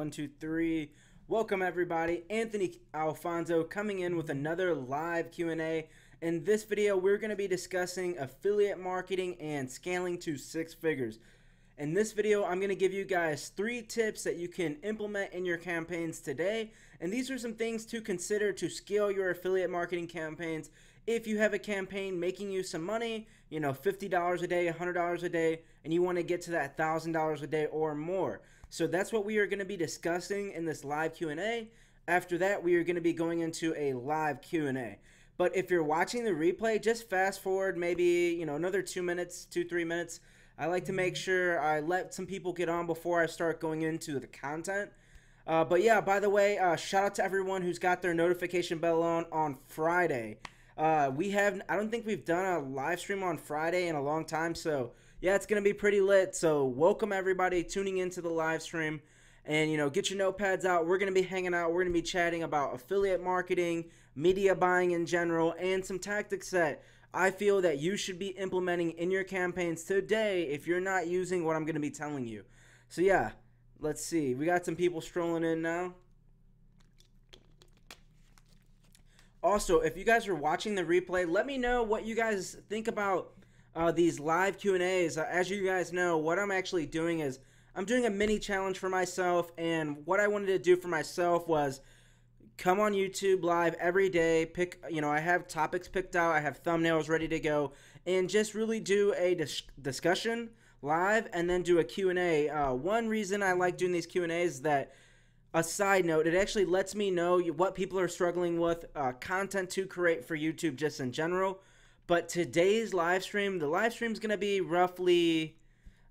1, 2, 3. Welcome everybody. Anthony Alfonso coming in with another live Q&A. In this video, we're going to be discussing affiliate marketing and scaling to 6 figures. In this video, I'm going to give you guys 3 tips that you can implement in your campaigns today. And these are some things to consider to scale your affiliate marketing campaigns. If you have a campaign making you some money, you know, $50 a day, $100 a day, and you want to get to that $1,000 a day or more. So that's what we are going to be discussing in this live Q&A. After that, we are going to be going into a live Q&A. But if you're watching the replay, just fast forward maybe, you know, another 2 minutes, 2-3 minutes. I like to make sure I let some people get on before I start going into the content. But yeah, by the way, shout out to everyone who's got their notification bell on Friday. I don't think we've done a live stream on Friday in a long time, so yeah, it's going to be pretty lit. So welcome everybody tuning into the live stream, and you know, get your notepads out. We're going to be hanging out. We're going to be chatting about affiliate marketing, media buying in general, and some tactics that I feel that you should be implementing in your campaigns today if you're not using what I'm going to be telling you. So yeah, let's see. We got some people strolling in now. Also, if you guys are watching the replay, let me know what you guys think about these live Q&As. As you guys know, what I'm actually doing is I'm doing a mini challenge for myself, and what I wanted to do for myself was come on YouTube live every day, I have topics picked out, I have thumbnails ready to go, and just really do a discussion live and then do a Q&A. One reason I like doing these Q&As is that, a side note, it actually lets me know what people are struggling with, content to create for YouTube just in general. But today's live stream, the live stream is going to be roughly,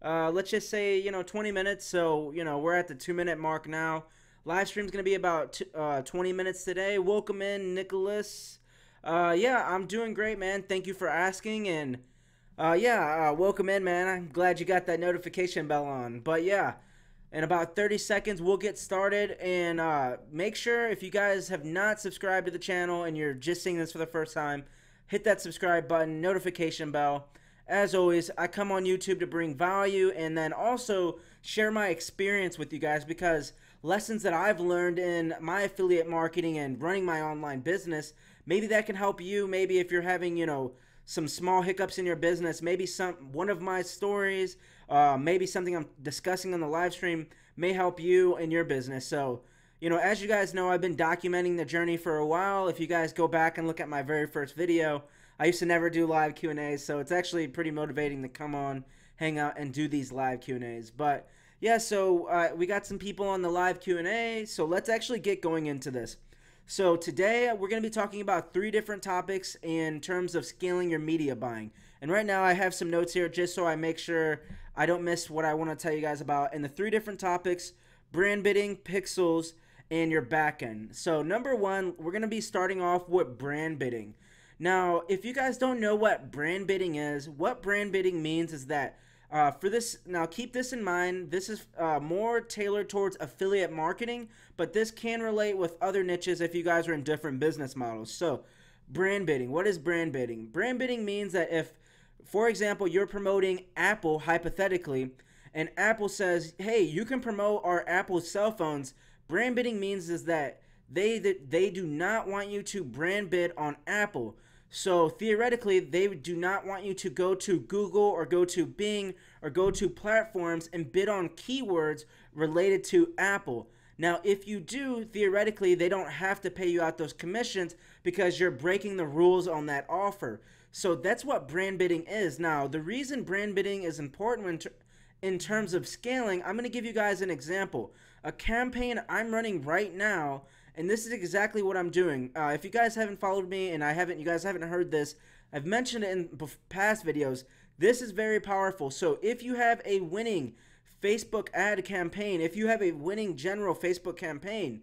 let's just say, 20 minutes. So, we're at the 2-minute mark now. Live stream is going to be about 20 minutes today. Welcome in, Nicholas. Yeah, I'm doing great, man. Thank you for asking. And, welcome in, man. I'm glad you got that notification bell on. But, yeah. In about 30 seconds, we'll get started, and make sure if you guys have not subscribed to the channel and you're just seeing this for the first time, hit that subscribe button, notification bell. As always, I come on YouTube to bring value and then also share my experience with you guys, because lessons that I've learned in my affiliate marketing and running my online business, maybe that can help you. Maybe if you're having, some small hiccups in your business, maybe one of my stories, maybe something I'm discussing on the live stream may help you in your business. So, as you guys know, I've been documenting the journey for a while. If you guys go back and look at my very first video, I used to never do live Q&As, so it's actually pretty motivating to come on, hang out, and do these live Q&As. But yeah, so we got some people on the live Q&A, so let's actually get going into this. So today we're going to be talking about 3 different topics in terms of scaling your media buying. And right now I have some notes here just so I make sure I don't miss what I want to tell you guys about. And the 3 different topics: brand bidding, pixels, and your backend. So number 1, we're going to be starting off with brand bidding. Now, if you guys don't know what brand bidding is, what brand bidding means is that now keep this in mind, this is more tailored towards affiliate marketing, but this can relate with other niches if you guys are in different business models. So brand bidding, what is brand bidding? Brand bidding means that if, for example, you're promoting Apple hypothetically, and Apple says, hey, you can promote our Apple cell phones, brand bidding means is that they do not want you to brand bid on Apple. So theoretically, they do not want you to go to Google or go to Bing or go to platforms and bid on keywords related to Apple. Now, if you do, theoretically, they don't have to pay you out those commissions because you're breaking the rules on that offer. So that's what brand bidding is. Now, the reason brand bidding is important in terms of scaling, I'm going to give you guys an example. A campaign I'm running right now, and this is exactly what I'm doing. If you guys haven't followed me and you guys haven't heard this, I've mentioned it in past videos. This is very powerful. So if you have a winning Facebook ad campaign, if you have a winning general Facebook campaign,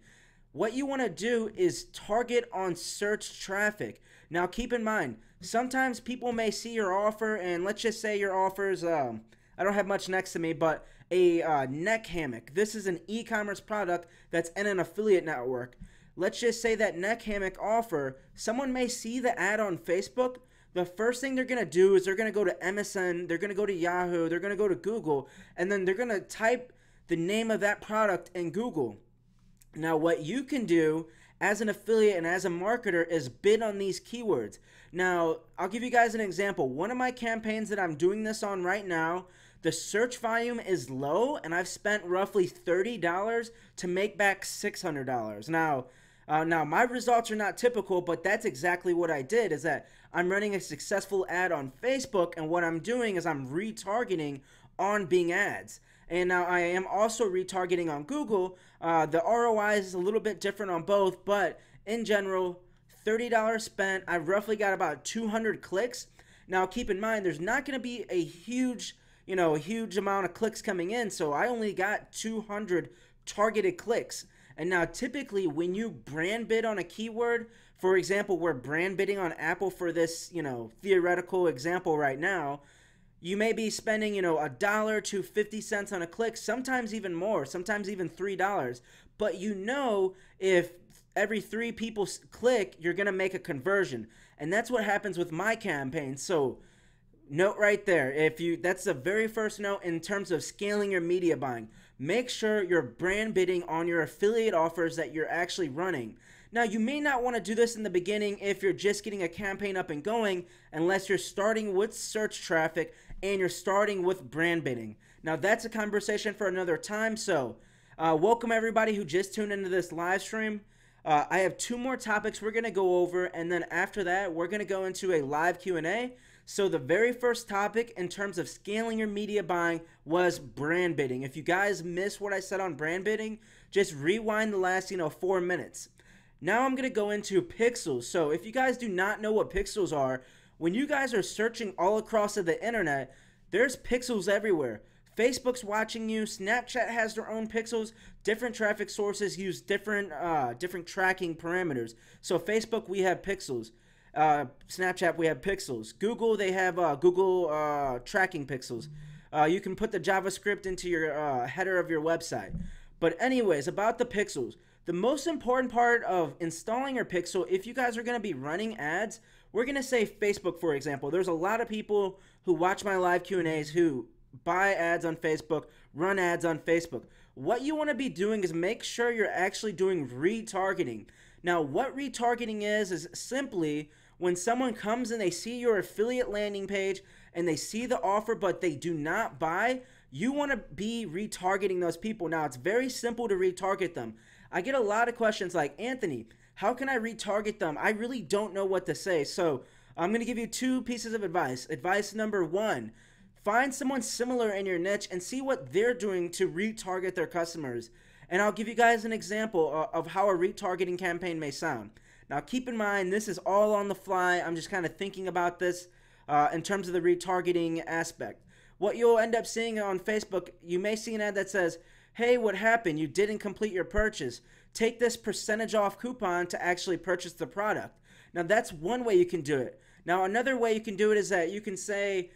what you want to do is target on search traffic. Now keep in mind, sometimes people may see your offer, and let's just say your offer is, I don't have much next to me, but a neck hammock. This is an e-commerce product that's in an affiliate network. Let's just say that neck hammock offer, someone may see the ad on Facebook. The first thing they're going to do is they're going to go to MSN, they're going to go to Yahoo, they're going to go to Google, and then they're going to type the name of that product in Google. Now, what you can do as an affiliate and as a marketer is bid on these keywords. Now, I'll give you guys an example. One of my campaigns that I'm doing this on right now, the search volume is low, and I've spent roughly $30 to make back $600. Now, my results are not typical, but that's exactly what I did, is that I'm running a successful ad on Facebook, and what I'm doing is I'm retargeting on Bing ads. And now I am also retargeting on Google. The ROI is a little bit different on both, but in general, $30 spent. I've roughly got about 200 clicks. Now, keep in mind, there's not going to be a huge amount of clicks coming in, so I only got 200 targeted clicks. And now, typically, when you brand bid on a keyword, for example, we're brand bidding on Apple for this, theoretical example right now, you may be spending, $1 to 50 cents on a click, sometimes even more, sometimes even $3. But if every 3 people click, you're going to make a conversion. And that's what happens with my campaign. So note right there, that's the very first note in terms of scaling your media buying. Make sure you're brand bidding on your affiliate offers that you're actually running. Now, you may not want to do this in the beginning if you're just getting a campaign up and going, unless you're starting with search traffic and you're starting with brand bidding. Now, that's a conversation for another time. So welcome everybody who just tuned into this live stream. I have 2 more topics we're going to go over, and then after that, we're going to go into a live Q&A. So the very first topic in terms of scaling your media buying was brand bidding. If you guys missed what I said on brand bidding, just rewind the last, 4 minutes. Now I'm going to go into pixels. So if you guys do not know what pixels are, when you guys are searching all across the internet, there's pixels everywhere. Facebook's watching you. Snapchat has their own pixels. Different traffic sources use different tracking parameters. So Facebook, we have pixels. Snapchat, we have pixels. Google, they have Google tracking pixels. You can put the JavaScript into your header of your website. But anyways, about the pixels. The most important part of installing your pixel, if you guys are going to be running ads, we're going to say Facebook, for example. There's a lot of people who watch my live Q&As who buy ads on Facebook, run ads on Facebook. What you want to be doing is make sure you're actually doing retargeting. Now, what retargeting is simply when someone comes and they see your affiliate landing page and they see the offer but they do not buy, you want to be retargeting those people. Now, it's very simple to retarget them. I get a lot of questions like, Anthony, how can I retarget them? I really don't know what to say. So I'm going to give you 2 pieces of advice. Advice number 1, find someone similar in your niche and see what they're doing to retarget their customers. And I'll give you guys an example of how a retargeting campaign may sound. Now, keep in mind, this is all on the fly. I'm just kind of thinking about this in terms of the retargeting aspect. What you'll end up seeing on Facebook, you may see an ad that says, hey, what happened? You didn't complete your purchase. Take this percentage off coupon to actually purchase the product. Now, that's one way you can do it. Now, another way you can do it is that you can say,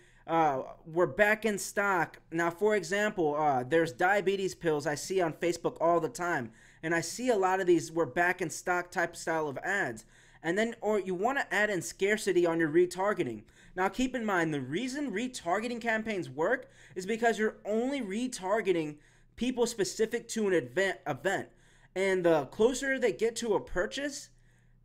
we're back in stock. Now, for example, there's diabetes pills I see on Facebook all the time. And I see a lot of these we're back in stock type style of ads. And then, or you want to add in scarcity on your retargeting. Now, keep in mind, the reason retargeting campaigns work is because you're only retargeting people specific to an event. And the closer they get to a purchase,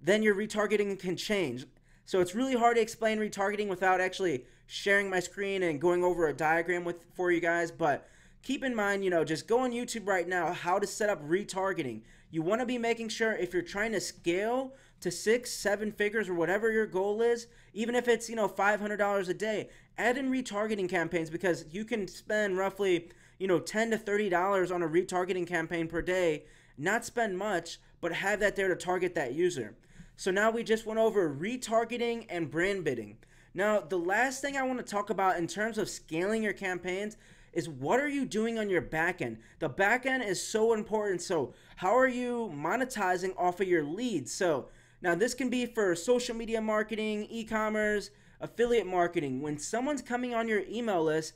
then your retargeting can change. So it's really hard to explain retargeting without actually sharing my screen and going over a diagram for you guys. But keep in mind, just go on YouTube right now, how to set up retargeting. You want to be making sure if you're trying to scale to 6-7 figures or whatever your goal is, even if it's, $500 a day, add in retargeting campaigns, because you can spend roughly, $10 to $30 on a retargeting campaign per day, not spend much, but have that there to target that user. So now we just went over retargeting and brand bidding. Now, the last thing I want to talk about in terms of scaling your campaigns is what are you doing on your back end? The back end is so important. So how are you monetizing off of your leads? So now this can be for social media marketing, e-commerce, affiliate marketing. When someone's coming on your email list,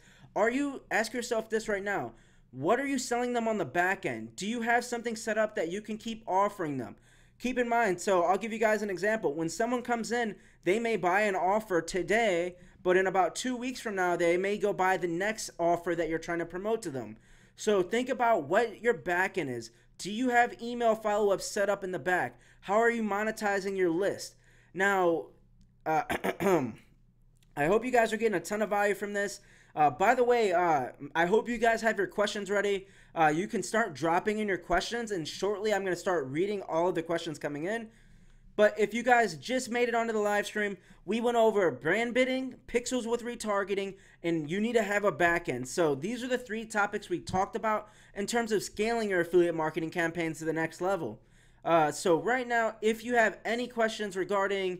ask yourself this right now. What are you selling them on the back end? Do you have something set up that you can keep offering them? Keep in mind, so I'll give you guys an example. When someone comes in, they may buy an offer today, but in about 2 weeks from now, they may go buy the next offer that you're trying to promote to them. So think about what your backend is. Do you have email follow-up set up in the back? How are you monetizing your list? Now, uh, I hope you guys are getting a ton of value from this. By the way, I hope you guys have your questions ready. You can start dropping in your questions, and shortly I'm going to start reading all of the questions coming in. But if you guys just made it onto the live stream, we went over brand bidding, pixels with retargeting, and you need to have a backend. So these are the 3 topics we talked about in terms of scaling your affiliate marketing campaigns to the next level. So right now, if you have any questions regarding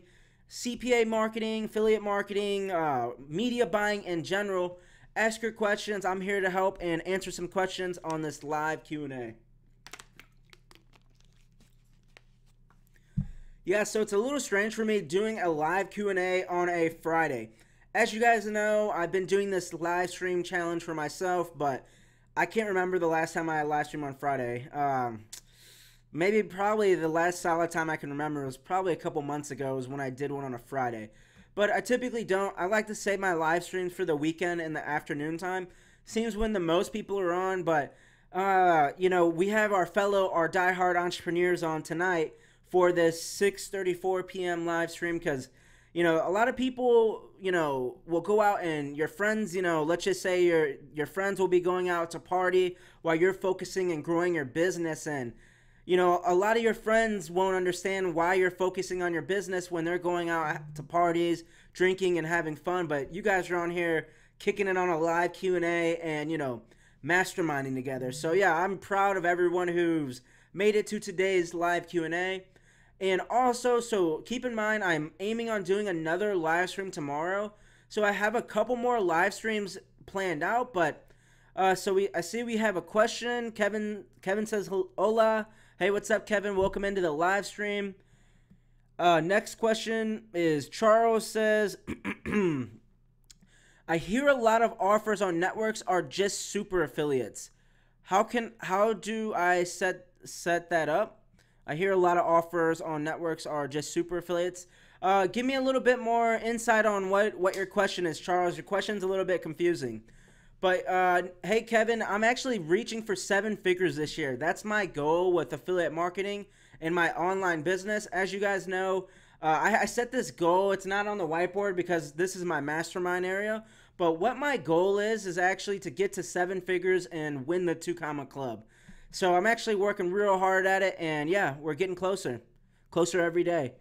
CPA marketing, affiliate marketing, media buying in general, ask your questions. I'm here to help and answer some questions on this live Q&A. Yeah, so it's a little strange for me doing a live Q&A on a Friday. As you guys know, I've been doing this live stream challenge for myself, but I can't remember the last time I had a live stream on Friday. Probably the last solid time I can remember was probably a couple months ago was when I did one on a Friday. But I typically don't. I like to save my live streams for the weekend in the afternoon time. Seems when the most people are on, but we have our diehard entrepreneurs on tonight for this 6:34 p.m. live stream because, a lot of people, will go out and your friends, let's just say your friends will be going out to party while you're focusing and growing your business. And, a lot of your friends won't understand why you're focusing on your business when they're going out to parties, drinking and having fun. But you guys are on here kicking it on a live Q&A and, masterminding together. So, yeah, I'm proud of everyone who's made it to today's live Q&A. And also, so keep in mind, I'm aiming on doing another live stream tomorrow. So I have a couple more live streams planned out, but I see we have a question. Kevin says, hola. Hey, what's up, Kevin? Welcome into the live stream. Next question is Charles says, I hear a lot of offers on networks are just super affiliates. How do I set that up? I hear a lot of offers on networks are just super affiliates. Give me a little bit more insight on what your question is, Charles. Your question's a little bit confusing. But, hey, Kevin, I'm actually reaching for 7 figures this year. That's my goal with affiliate marketing and my online business. As you guys know, I set this goal. It's not on the whiteboard because this is my mastermind area. But what my goal is actually to get to 7 figures and win the 2 Comma Club. So I'm actually working real hard at it, and yeah, we're getting closer every day.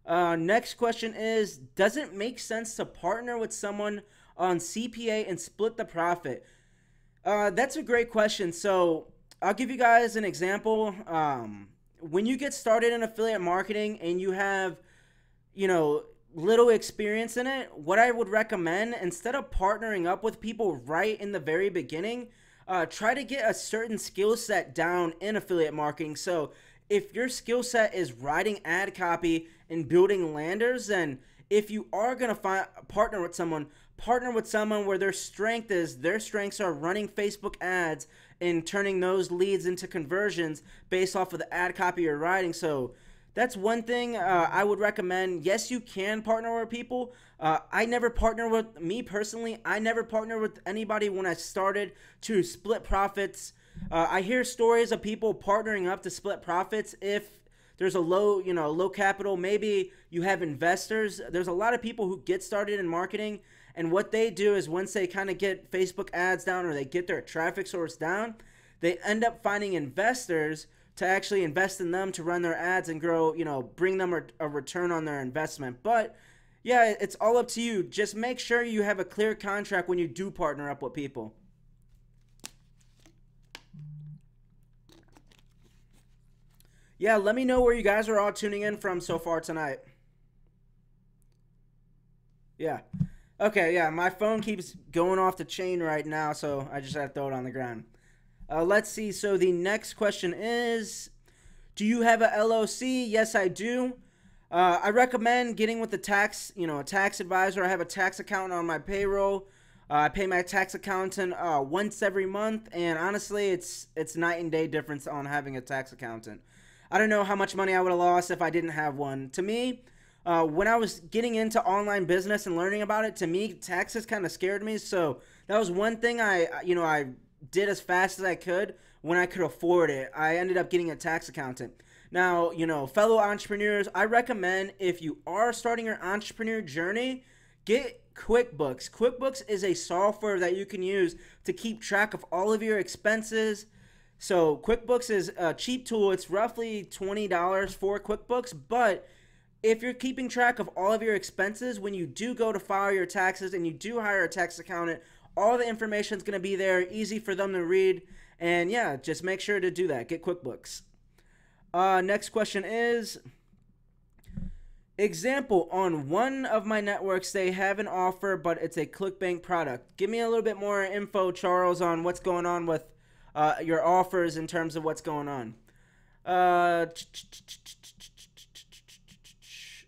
Next question is, does it make sense to partner with someone on CPA and split the profit? That's a great question. So I'll give you guys an example. When you get started in affiliate marketing and you have, little experience in it, what I would recommend, instead of partnering up with people right in the very beginning, try to get a certain skill set down in affiliate marketing. So if your skill set is writing ad copy and building landers, then if you are going to partner with someone where their strengths are running Facebook ads and turning those leads into conversions based off of the ad copy you're writing. So that's one thing I would recommend. Yes, you can partner with people. I never partnered with anybody when I started to split profits. I hear stories of people partnering up to split profits if there's a low capital. Maybe you have investors. There's a lot of people who get started in marketing, and what they do is once they kind of get Facebook ads down or they get their traffic source down, they end up finding investors to actually invest in them to run their ads and grow, bring them a return on their investment. But yeah, it's all up to you. Just make sure you have a clear contract when you do partner up with people. Yeah, let me know where you guys are all tuning in from so far tonight. Yeah. Okay, yeah, my phone keeps going off the chain right now, so I just had to throw it on the ground. Let's see. So the next question is, do you have a LOC? Yes, I do. I recommend getting with a tax advisor. I have a tax accountant on my payroll. I pay my tax accountant once every month, and honestly, it's night and day difference on having a tax accountant. I don't know how much money I would have lost if I didn't have one. To me, when I was getting into online business and learning about it, to me, taxes kind of scared me. So that was one thing I did as fast as I could when I could afford it. I ended up getting a tax accountant. Now, fellow entrepreneurs, I recommend if you are starting your entrepreneur journey, get QuickBooks. QuickBooks is a software that you can use to keep track of all of your expenses. So QuickBooks is a cheap tool. It's roughly $20 for QuickBooks, but if you're keeping track of all of your expenses, when you do go to file your taxes and you do hire a tax accountant, all the information is going to be there, easy for them to read. And yeah, just make sure to do that. Get QuickBooks. Next question is, example, on one of my networks, they have an offer, but it's a ClickBank product. Give me a little bit more info, Charles, on what's going on with your offers in terms of what's going on.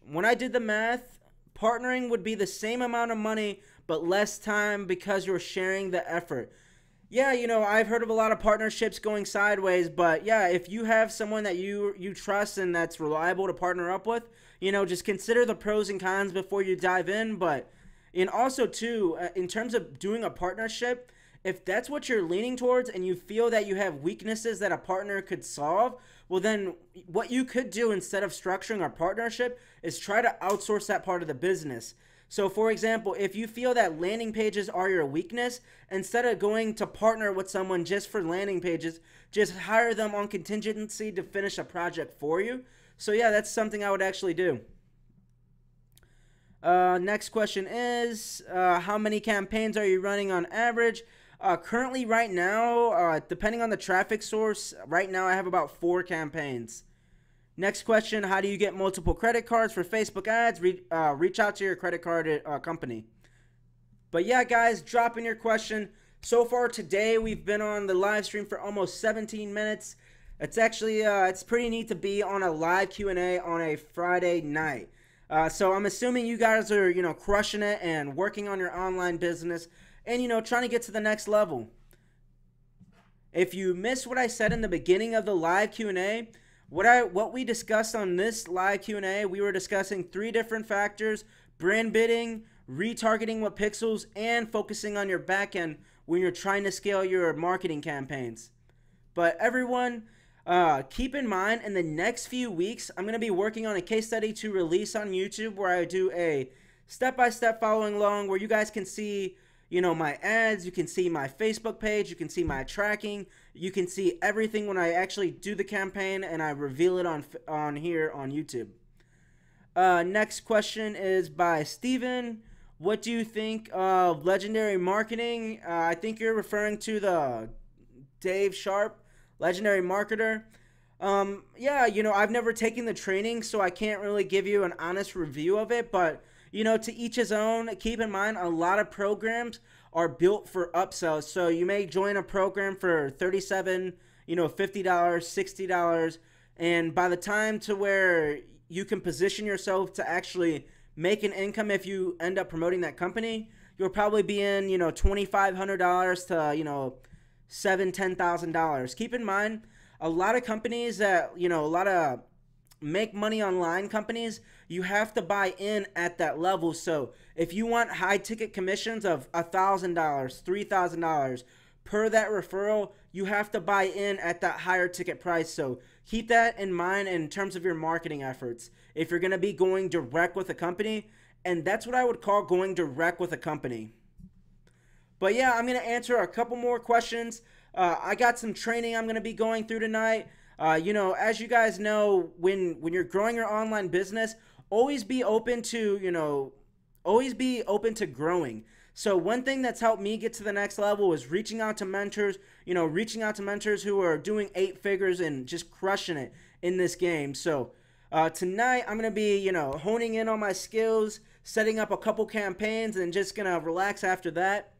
When I did the math, partnering would be the same amount of money, but less time because you're sharing the effort. Yeah, I've heard of a lot of partnerships going sideways, but yeah, if you have someone that you trust and that's reliable to partner up with, just consider the pros and cons before you dive in. And also too, in terms of doing a partnership, if that's what you're leaning towards and you feel that you have weaknesses that a partner could solve, well then what you could do instead of structuring a partnership is try to outsource that part of the business. So for example, if you feel that landing pages are your weakness, instead of going to partner with someone just for landing pages, just hire them on contingency to finish a project for you. So yeah, that's something I would actually do. Next question is, how many campaigns are you running on average? Currently right now, depending on the traffic source, right now I have about 4 campaigns. Next question, how do you get multiple credit cards for Facebook ads? Reach out to your credit card company. But yeah, guys, drop in your question. So far today, we've been on the live stream for almost 17 minutes. It's actually, it's pretty neat to be on a live Q&A on a Friday night. So I'm assuming you guys are, crushing it and working on your online business and, trying to get to the next level. If you missed what I said in the beginning of the live Q&A, what we discussed on this live Q&A, we were discussing 3 different factors: brand bidding, retargeting with pixels, and focusing on your backend when you're trying to scale your marketing campaigns. But everyone, keep in mind, in the next few weeks, I'm going to be working on a case study to release on YouTube where I do a step-by-step following along where you guys can see my ads, you can see my Facebook page, you can see my tracking, you can see everything when I actually do the campaign and I reveal it on here on YouTube. Next question is by Steven. What do you think of legendary marketing? I think you're referring to the Dave Sharp, legendary marketer. Yeah, I've never taken the training, so I can't really give you an honest review of it, but to each his own. Keep in mind, a lot of programs are built for upsells. So you may join a program for $37, $50, $60, and by the time to where you can position yourself to actually make an income if you end up promoting that company, you'll probably be in, $2,500 to, $7,000, $10,000. Keep in mind, a lot of companies that, a lot of make money online companies, you have to buy in at that level. So if you want high ticket commissions of $1,000, $3,000 per that referral, you have to buy in at that higher ticket price. So keep that in mind in terms of your marketing efforts if you're going to be going direct with a company. And that's what I would call going direct with a company. But yeah, I'm going to answer a couple more questions. I got some training I'm going to be going through tonight. As you guys know, when you're growing your online business, always be open to, growing. So one thing that's helped me get to the next level is reaching out to mentors, who are doing 8 figures and just crushing it in this game. So tonight I'm going to be, honing in on my skills, setting up a couple campaigns, and just going to relax after that.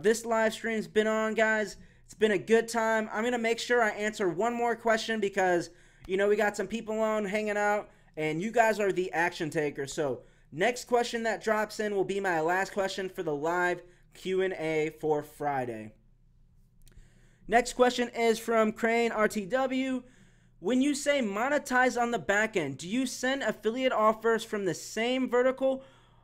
This live stream's been on, guys. It's been a good time. I'm going to make sure I answer one more question because, we got some people on hanging out, and you guys are the action takers. So next question that drops in will be my last question for the live Q&A for Friday. Next question is from Crane RTW. When you say monetize on the back end, do you send affiliate offers from the same vertical?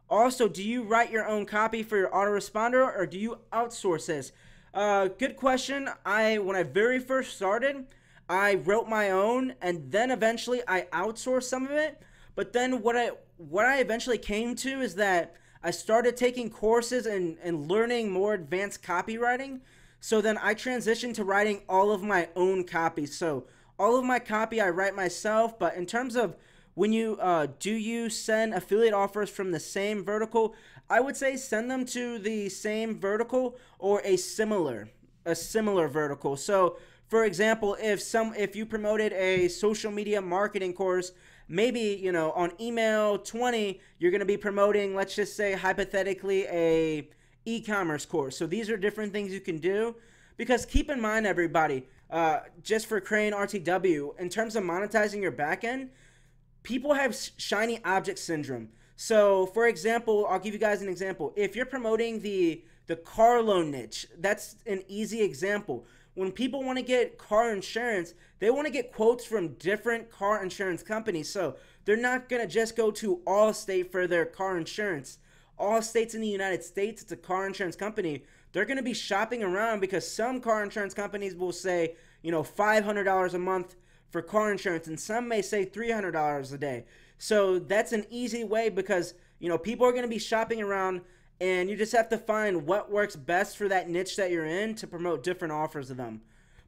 Also, do you write your own copy for your autoresponder, or do you outsource this? Good question. When I very first started, I wrote my own, and then eventually I outsourced some of it. But then what I eventually came to is that I started taking courses and learning more advanced copywriting. So then I transitioned to writing all of my own copy. So all of my copy I write myself. But in terms of when you do you send affiliate offers from the same vertical, I would say send them to the same vertical or a similar vertical. So for example, if you promoted a social media marketing course, maybe on email 20 you're going to be promoting, let's just say hypothetically, a e-commerce course. So these are different things you can do, because keep in mind, everybody, just for Crane RTW, in terms of monetizing your backend, people have shiny object syndrome. So, for example, I'll give you guys an example. If you're promoting the car loan niche, that's an easy example. When people want to get car insurance, they want to get quotes from different car insurance companies. So they're not going to just go to Allstate for their car insurance. Allstate's in the United States, it's a car insurance company. They're going to be shopping around because some car insurance companies will say, $500 a month for car insurance, and some may say $300 a day. So that's an easy way, because people are going to be shopping around, and you just have to find what works best for that niche that you're in to promote different offers of them.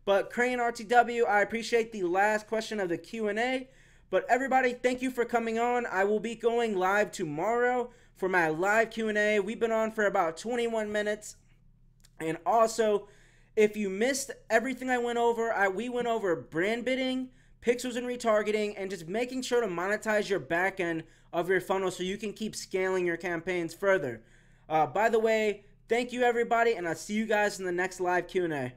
But Crane RTW, I appreciate the last question of the Q&A. But everybody, thank you for coming on. I will be going live tomorrow for my live Q&A. We've been on for about 21 minutes. And also, if you missed everything I went over, we went over brand bidding, pixels and retargeting, and just making sure to monetize your back end of your funnel so you can keep scaling your campaigns further. By the way, thank you everybody, and I'll see you guys in the next live Q&A.